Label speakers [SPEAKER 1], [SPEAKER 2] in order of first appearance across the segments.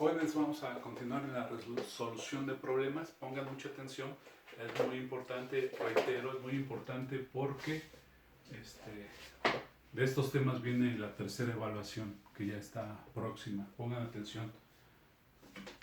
[SPEAKER 1] Jóvenes, vamos a continuar en la resolución de problemas. Pongan mucha atención, es muy importante, reitero, es muy importante porque de estos temas viene la tercera evaluación que ya está próxima. Pongan atención.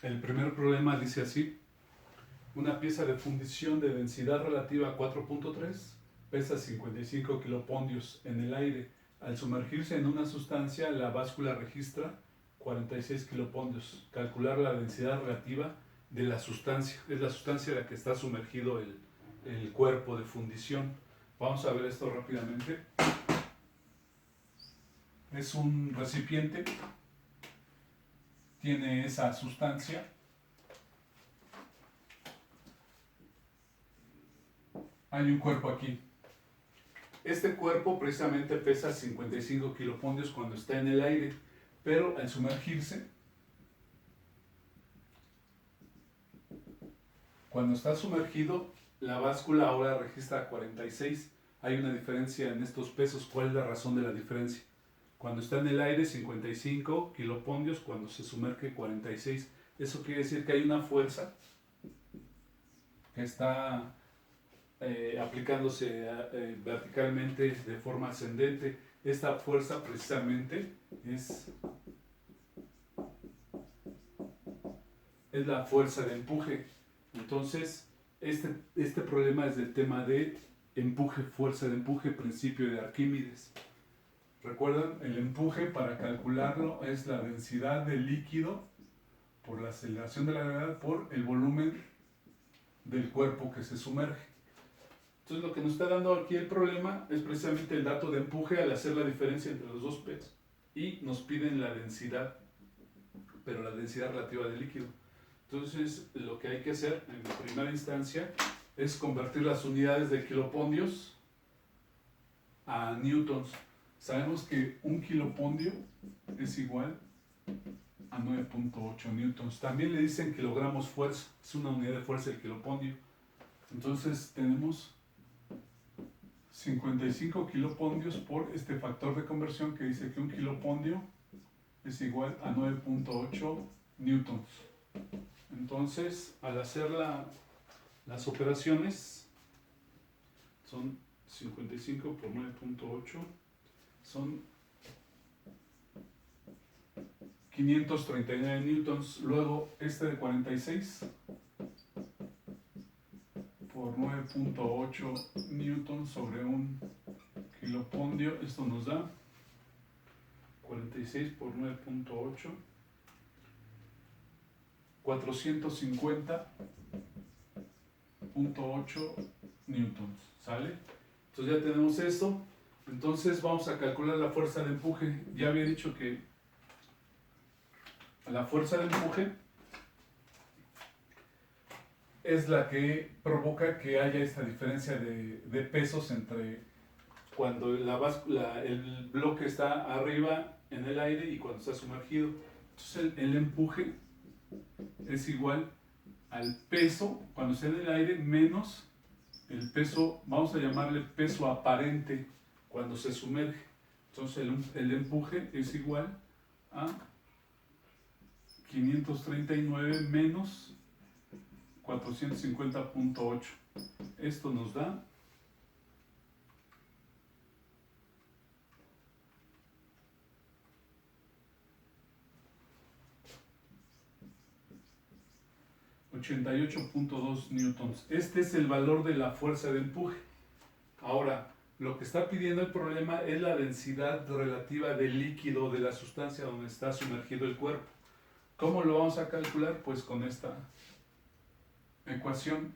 [SPEAKER 1] El primer problema dice así: una pieza de fundición de densidad relativa a 4.3 pesa 55 kilopondios en el aire. Al sumergirse en una sustancia, la báscula registra 46 kilopondios. Calcular la densidad relativa de la sustancia. Es la sustancia en la que está sumergido el cuerpo de fundición. Vamos a ver esto rápidamente. Es un recipiente, tiene esa sustancia. Hay un cuerpo aquí. Este cuerpo precisamente pesa 55 kilopondios cuando está en el aire, pero al sumergirse, cuando está sumergido, la báscula ahora registra 46. Hay una diferencia en estos pesos. ¿Cuál es la razón de la diferencia? Cuando está en el aire, 55 kilopondios, cuando se sumerge, 46. Eso quiere decir que hay una fuerza que está aplicándose verticalmente de forma ascendente. Esta fuerza precisamente es la fuerza de empuje. Entonces, este problema es del tema de empuje, fuerza de empuje, principio de Arquímedes. ¿Recuerdan? El empuje, para calcularlo, es la densidad del líquido por la aceleración de la gravedad por el volumen del cuerpo que se sumerge. Entonces, lo que nos está dando aquí el problema es precisamente el dato de empuje al hacer la diferencia entre los dos pesos. Y nos piden la densidad, pero la densidad relativa del líquido. Entonces, lo que hay que hacer en primera instancia es convertir las unidades de kilopondios a newtons. Sabemos que un kilopondio es igual a 9.8 newtons. También le dicen kilogramos fuerza, es una unidad de fuerza el kilopondio. Entonces tenemos 55 kilopondios por este factor de conversión que dice que un kilopondio es igual a 9.8 newtons. Entonces, al hacer las operaciones, son 55 por 9.8, son 539 newtons. Luego, este de 46 por 9.8 newtons sobre un kilopondio, esto nos da 46 por 9.8, 450.8 newtons, ¿sale? Entonces ya tenemos esto. Entonces vamos a calcular la fuerza de empuje. Ya había dicho que la fuerza de empuje es la que provoca que haya esta diferencia de pesos entre cuando el bloque está arriba en el aire y cuando está sumergido. Entonces el empuje es igual al peso cuando está en el aire menos el peso, vamos a llamarle peso aparente, cuando se sumerge. Entonces el empuje es igual a 539 menos 450.8. Esto nos da 88.2 newtons. Este es el valor de la fuerza de empuje. Ahora, lo que está pidiendo el problema es la densidad relativa del líquido de la sustancia donde está sumergido el cuerpo. ¿Cómo lo vamos a calcular? Pues con esta ecuación.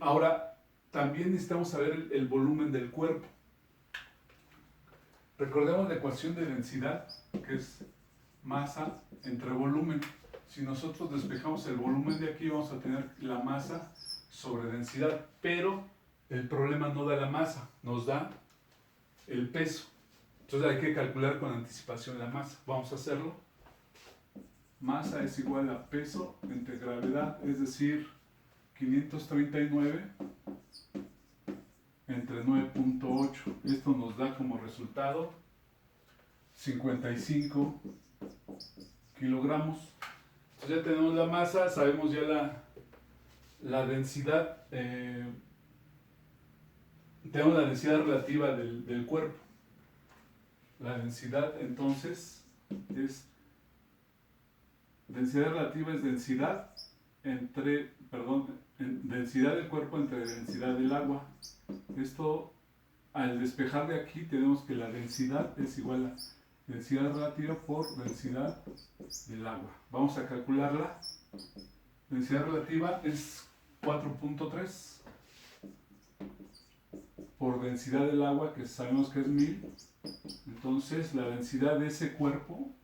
[SPEAKER 1] Ahora, también necesitamos saber el volumen del cuerpo. Recordemos la ecuación de densidad, que es masa entre volumen. Si nosotros despejamos el volumen de aquí, vamos a tener la masa sobre densidad, pero el problema no da la masa, nos da el peso. Entonces hay que calcular con anticipación la masa. Vamos a hacerlo. Masa es igual a peso entre gravedad, es decir, 539 entre 9.8. Esto nos da como resultado 55 kilogramos. Entonces ya tenemos la masa, sabemos ya la densidad, tenemos la densidad relativa del cuerpo. La densidad entonces es, densidad relativa es densidad entre, perdón, densidad del cuerpo entre densidad del agua. Esto, al despejar de aquí, tenemos que la densidad es igual a densidad relativa por densidad del agua. Vamos a calcularla. Densidad relativa es 4.3 por densidad del agua, que sabemos que es 1000. Entonces la densidad de ese cuerpo,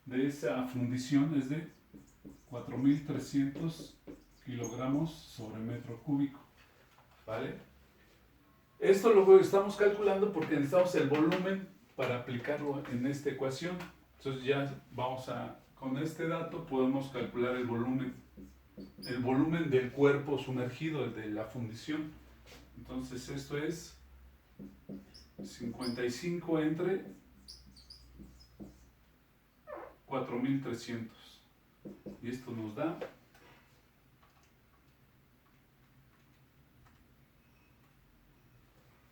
[SPEAKER 1] de esa fundición, es de 4300 kilogramos sobre metro cúbico. ¿Vale? Esto lo estamos calculando porque necesitamos el volumen para aplicarlo en esta ecuación. Entonces ya vamos a, con este dato podemos calcular el volumen del cuerpo sumergido, el de la fundición. Entonces esto es 55 entre 4300. Y esto nos da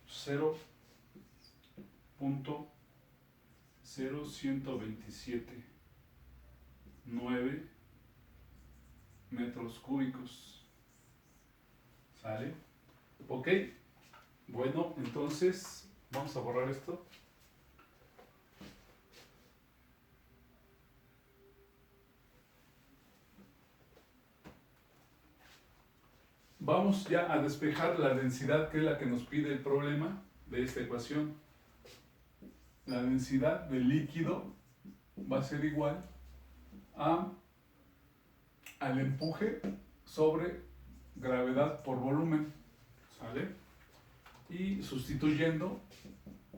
[SPEAKER 1] 0.0127 metros cúbicos. ¿Sale? Ok. Bueno, entonces vamos a borrar esto. Vamos ya a despejar la densidad, que es la que nos pide el problema de esta ecuación. La densidad del líquido va a ser igual al empuje sobre gravedad por volumen. ¿Sale? Y sustituyendo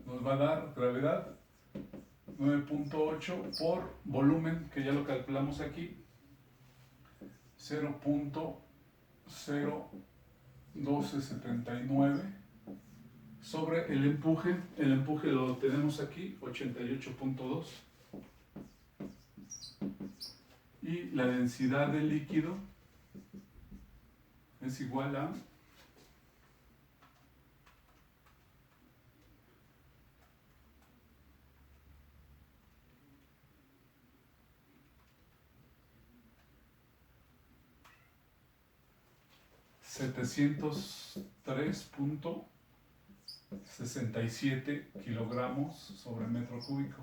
[SPEAKER 1] nos va a dar gravedad 9.8 por volumen, que ya lo calculamos aquí, 0.01279 sobre el empuje lo tenemos aquí, 88.2, y la densidad del líquido es igual a 703.67 kilogramos sobre metro cúbico.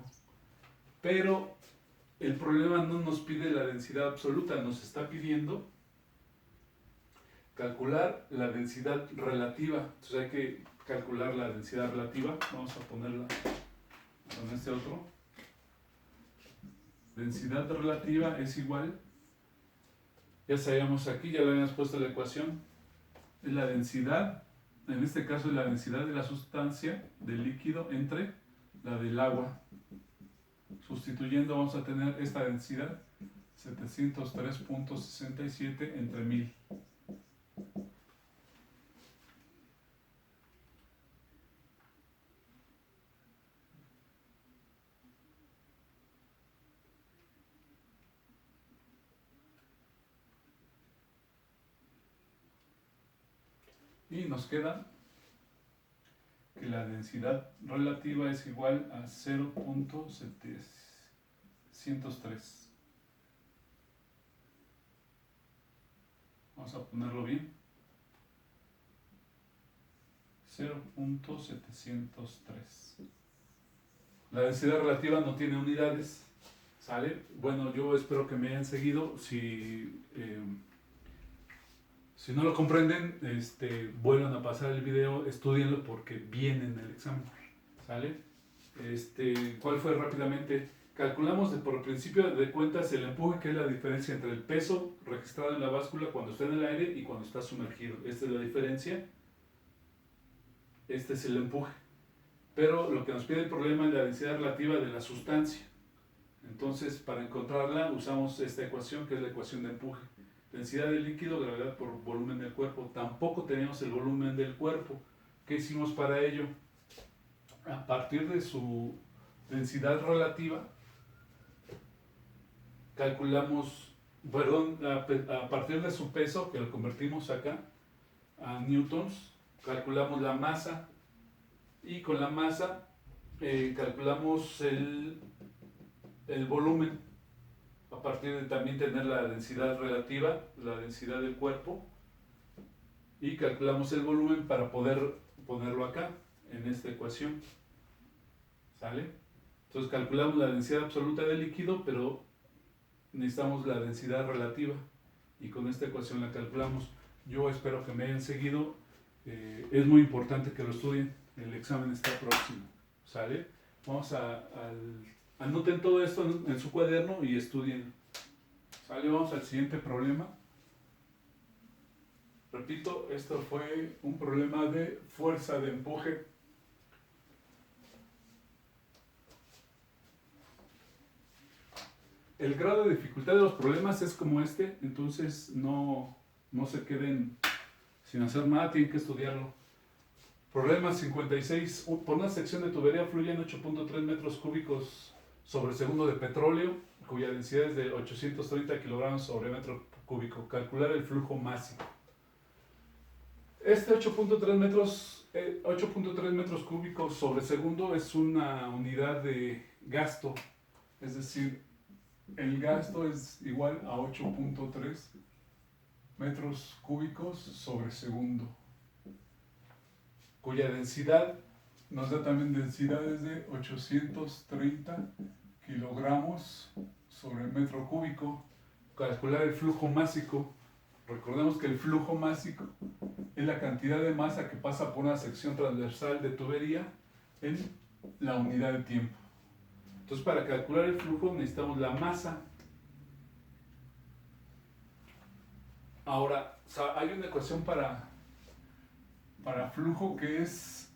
[SPEAKER 1] Pero el problema no nos pide la densidad absoluta, nos está pidiendo calcular la densidad relativa. Entonces hay que calcular la densidad relativa. Vamos a ponerla con este otro. Densidad relativa es igual, ya sabíamos aquí, ya lo habíamos puesto en la ecuación, es la densidad, en este caso es la densidad de la sustancia, del líquido, entre la del agua. Sustituyendo vamos a tener esta densidad, 703.67 entre 1000. Y nos queda que la densidad relativa es igual a 0.703. Vamos a ponerlo bien. 0.703. La densidad relativa no tiene unidades. ¿Sale? Bueno, yo espero que me hayan seguido. Si no lo comprenden, vuelvan a pasar el video, estudienlo porque viene en el examen. ¿Sale? ¿Cuál fue rápidamente? Calculamos por principio de cuentas el empuje, que es la diferencia entre el peso registrado en la báscula cuando está en el aire y cuando está sumergido. Esta es la diferencia. Este es el empuje. Pero lo que nos pide el problema es la densidad relativa de la sustancia. Entonces, para encontrarla usamos esta ecuación, que es la ecuación de empuje. Densidad del líquido, gravedad por volumen del cuerpo. Tampoco teníamos el volumen del cuerpo. ¿Qué hicimos para ello? A partir de su densidad relativa, calculamos, a partir de su peso, que lo convertimos acá a newtons, calculamos la masa, y con la masa calculamos el volumen, a partir de también tener la densidad relativa, la densidad del cuerpo, y calculamos el volumen para poder ponerlo acá, en esta ecuación. ¿Sale? Entonces calculamos la densidad absoluta del líquido, pero necesitamos la densidad relativa, y con esta ecuación la calculamos. Yo espero que me hayan seguido. Es muy importante que lo estudien. El examen está próximo. ¿Sale? Vamos anoten todo esto en su cuaderno y estudien. ¿Sale? Vamos al siguiente problema. Repito, esto fue un problema de fuerza de empuje. El grado de dificultad de los problemas es como este, entonces no se queden sin hacer nada, tienen que estudiarlo. Problema 56. Por una sección de tubería fluyen 8.3 metros cúbicos sobre segundo de petróleo, cuya densidad es de 830 kilogramos sobre metro cúbico. Calcular el flujo másico. Este 8.3 metros cúbicos sobre segundo es una unidad de gasto, es decir, el gasto es igual a 8.3 metros cúbicos sobre segundo, cuya densidad nos da también densidades de 830 kilogramos sobre metro cúbico. Calcular el flujo másico. Recordemos que el flujo másico es la cantidad de masa que pasa por una sección transversal de tubería en la unidad de tiempo. Entonces, para calcular el flujo necesitamos la masa. Ahora, hay una ecuación para flujo que es,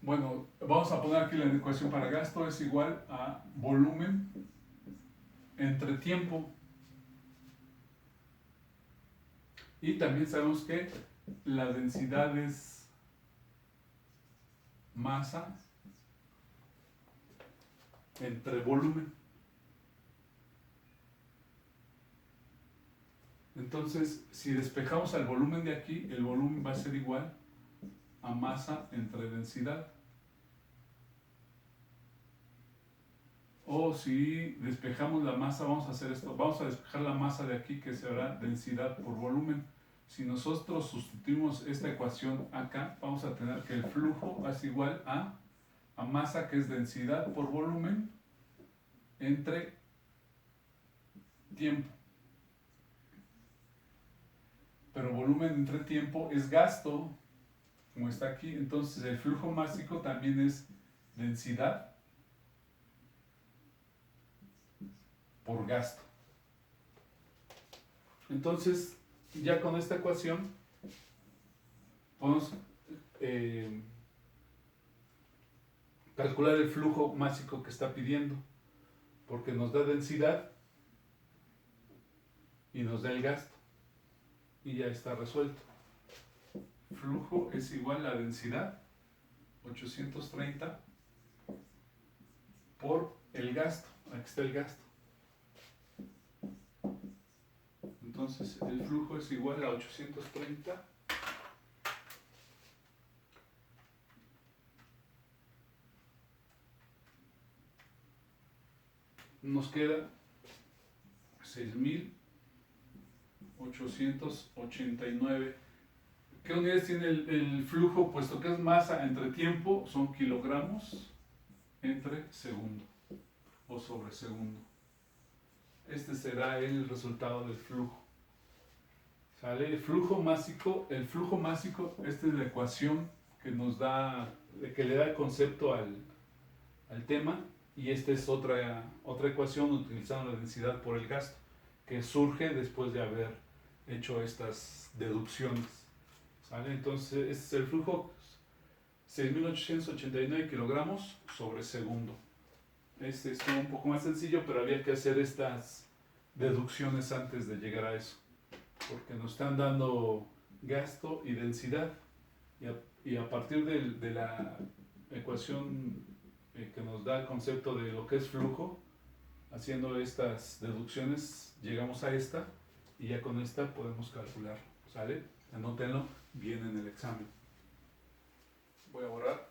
[SPEAKER 1] bueno, vamos a poner aquí la ecuación para gasto, es igual a volumen entre tiempo. Y también sabemos que la densidad es masa entre volumen. Entonces, si despejamos al volumen de aquí, el volumen va a ser igual a masa entre densidad. O si despejamos la masa, vamos a hacer esto. Vamos a despejar la masa de aquí, que será densidad por volumen. Si nosotros sustituimos esta ecuación acá, vamos a tener que el flujo es igual a masa, que es densidad por volumen, entre tiempo. Pero volumen entre tiempo es gasto, como está aquí. Entonces el flujo másico también es densidad por gasto. Entonces, ya con esta ecuación podemos calcular el flujo másico que está pidiendo, porque nos da densidad y nos da el gasto, y ya está resuelto. Flujo es igual a densidad 830 por el gasto. Aquí está el gasto. Entonces el flujo es igual a 830 nos queda 6.889. ¿Qué unidades tiene el flujo? Puesto que es masa entre tiempo, son kilogramos entre segundo o sobre segundo. Este será el resultado del flujo. ¿Sale? El flujo másico, esta es la ecuación que nos da, que le da el concepto al tema, y esta es otra ecuación utilizando la densidad por el gasto, que surge después de haber hecho estas deducciones. ¿Sale? Entonces, este es el flujo, 6.889 kilogramos sobre segundo. Este es un poco más sencillo, pero había que hacer estas deducciones antes de llegar a eso, porque nos están dando gasto y densidad, y a partir de la ecuación que nos da el concepto de lo que es flujo, haciendo estas deducciones llegamos a esta y ya con esta podemos calcular, ¿sale? Anótenlo bien en el examen. Voy a borrar.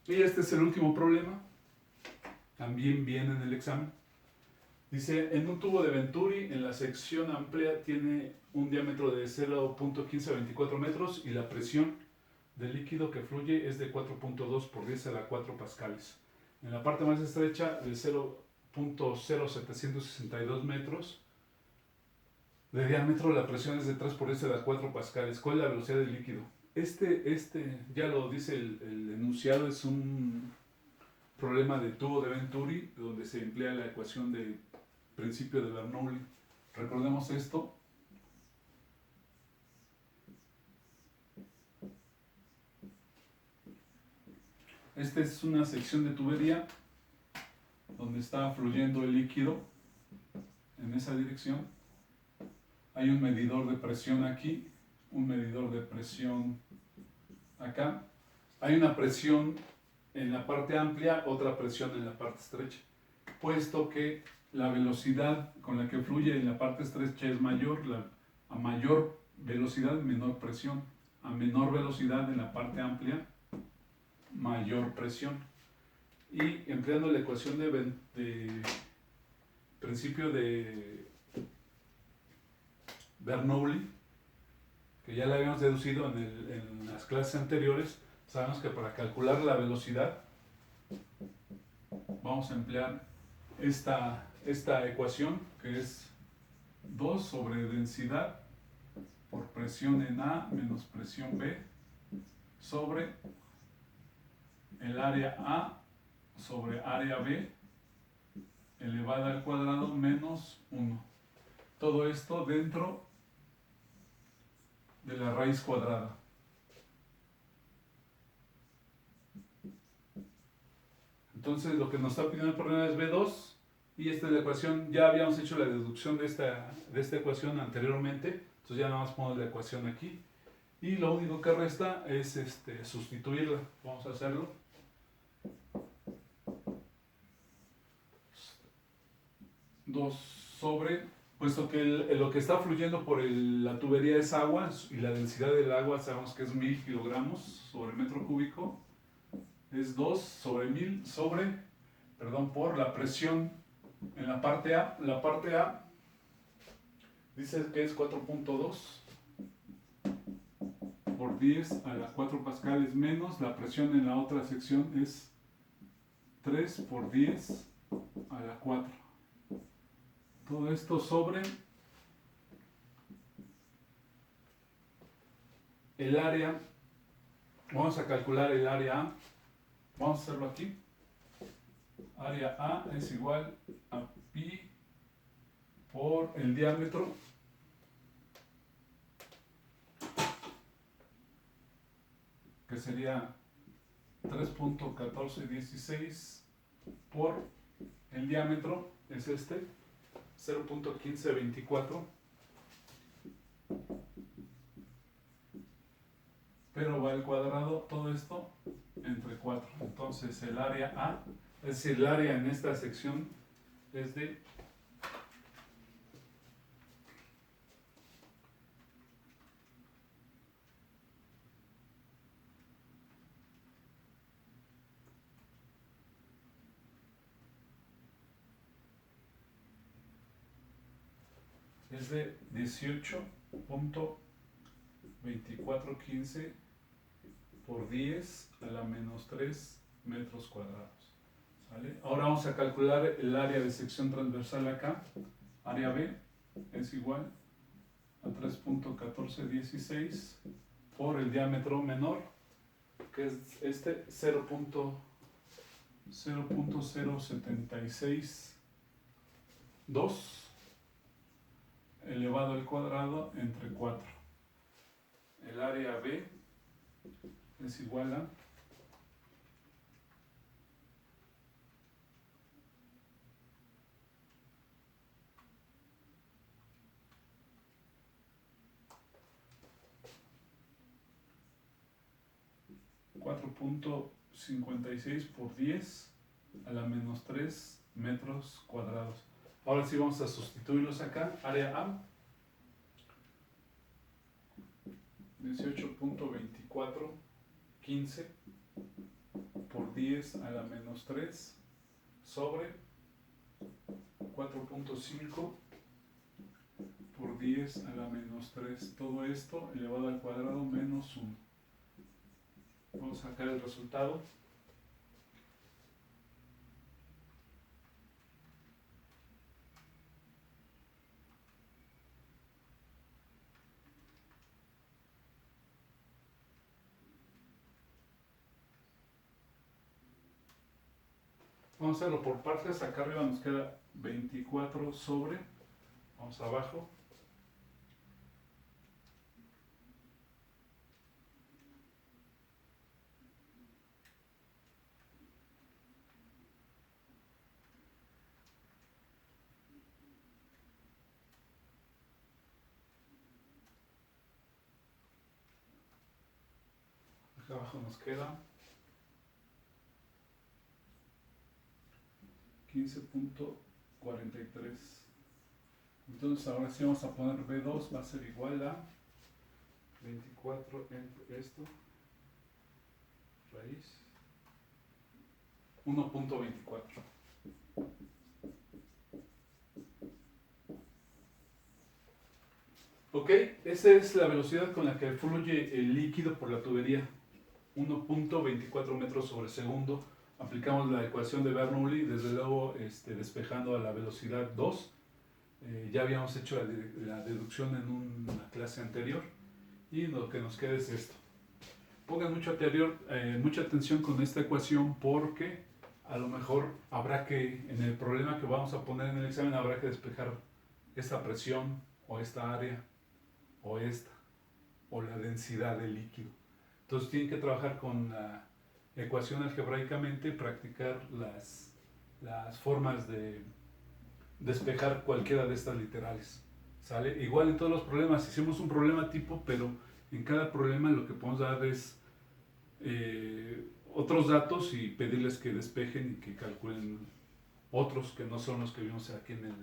[SPEAKER 1] Y este es el último problema, también viene en el examen. Dice, en un tubo de Venturi, en la sección amplia tiene un diámetro de 0.1524 metros y la presión del líquido que fluye es de 4.2 por 10 a la 4 pascales. En la parte más estrecha, de 0.0762 metros de diámetro, la presión es de 3 por 10 a la 4 pascales. ¿Cuál es la velocidad del líquido? Ya lo dice el enunciado, es un problema de tubo de Venturi, donde se emplea la ecuación de principio de Bernoulli. Recordemos esto. Esta es una sección de tubería donde está fluyendo el líquido en esa dirección. Hay un medidor de presión aquí, un medidor de presión acá. Hay una presión en la parte amplia, otra presión en la parte estrecha, puesto que la velocidad con la que fluye en la parte estrecha es mayor, a mayor velocidad menor presión, a menor velocidad en la parte amplia mayor presión. Y empleando la ecuación de principio de Bernoulli, que ya la habíamos deducido en las clases anteriores, sabemos que para calcular la velocidad vamos a emplear esta ecuación, que es 2 sobre densidad por presión en A menos presión B sobre el área A sobre área B elevada al cuadrado menos 1. Todo esto dentro de la raíz cuadrada. Entonces lo que nos está pidiendo el problema es B2 y esta es la ecuación. Ya habíamos hecho la deducción de esta ecuación anteriormente, entonces ya nada más ponemos la ecuación aquí y lo único que resta es sustituirla. Vamos a hacerlo. 2 sobre, puesto que lo que está fluyendo por la tubería es agua y la densidad del agua sabemos que es 1000 kilogramos sobre metro cúbico, es 2 sobre 1000 por la presión en la parte A. La parte A dice que es 4.2 por 10 a la 4 pascales menos la presión en la otra sección es 3 por 10 a la 4. Todo esto sobre el área. Vamos a calcular el área A. Vamos a hacerlo aquí. Área A es igual a pi por el diámetro que sería 3.1416 por el diámetro es 0.1524, pero va al cuadrado todo esto entre 4. Entonces el área A, es decir, el área en esta sección es de es de 18.2415 por 10 a la menos 3 metros cuadrados. ¿Sale? Ahora vamos a calcular el área de sección transversal acá. Área B es igual a 3.1416 por el diámetro menor, que es 0.0762 elevado al cuadrado entre 4. El área B es igual a 4.56 por 10 a la menos 3 metros cuadrados. Ahora sí vamos a sustituirlos acá. Área A, 18.2415 por 10 a la menos 3 sobre 4.5 por 10 a la menos 3. Todo esto elevado al cuadrado menos 1. Vamos a sacar el resultado. Vamos a hacerlo por partes. Acá arriba nos queda 24 sobre, vamos abajo, acá abajo nos queda 15.43. Entonces ahora sí vamos a poner B2, va a ser igual a 24 entre esto, raíz, 1.24. Ok, esa es la velocidad con la que fluye el líquido por la tubería, 1.24 metros sobre segundo. Aplicamos la ecuación de Bernoulli, desde luego despejando a la velocidad 2. Ya habíamos hecho la deducción en una clase anterior y lo que nos queda es esto. Pongan mucha atención con esta ecuación porque a lo mejor habrá que, en el problema que vamos a poner en el examen, habrá que despejar esta presión o esta área o esta o la densidad del líquido. Entonces tienen que trabajar con la ecuación algebraicamente, practicar las formas de despejar cualquiera de estas literales. ¿Sale? Igual en todos los problemas, hicimos un problema tipo, pero en cada problema lo que podemos dar es otros datos y pedirles que despejen y que calculen otros que no son los que vimos aquí en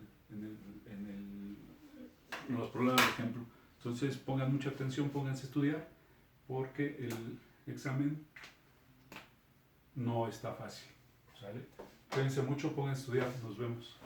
[SPEAKER 1] los problemas de ejemplo. Entonces pongan mucha atención, pónganse a estudiar, porque el examen no está fácil. ¿Sale? Cuídense mucho, pongan a estudiar, nos vemos.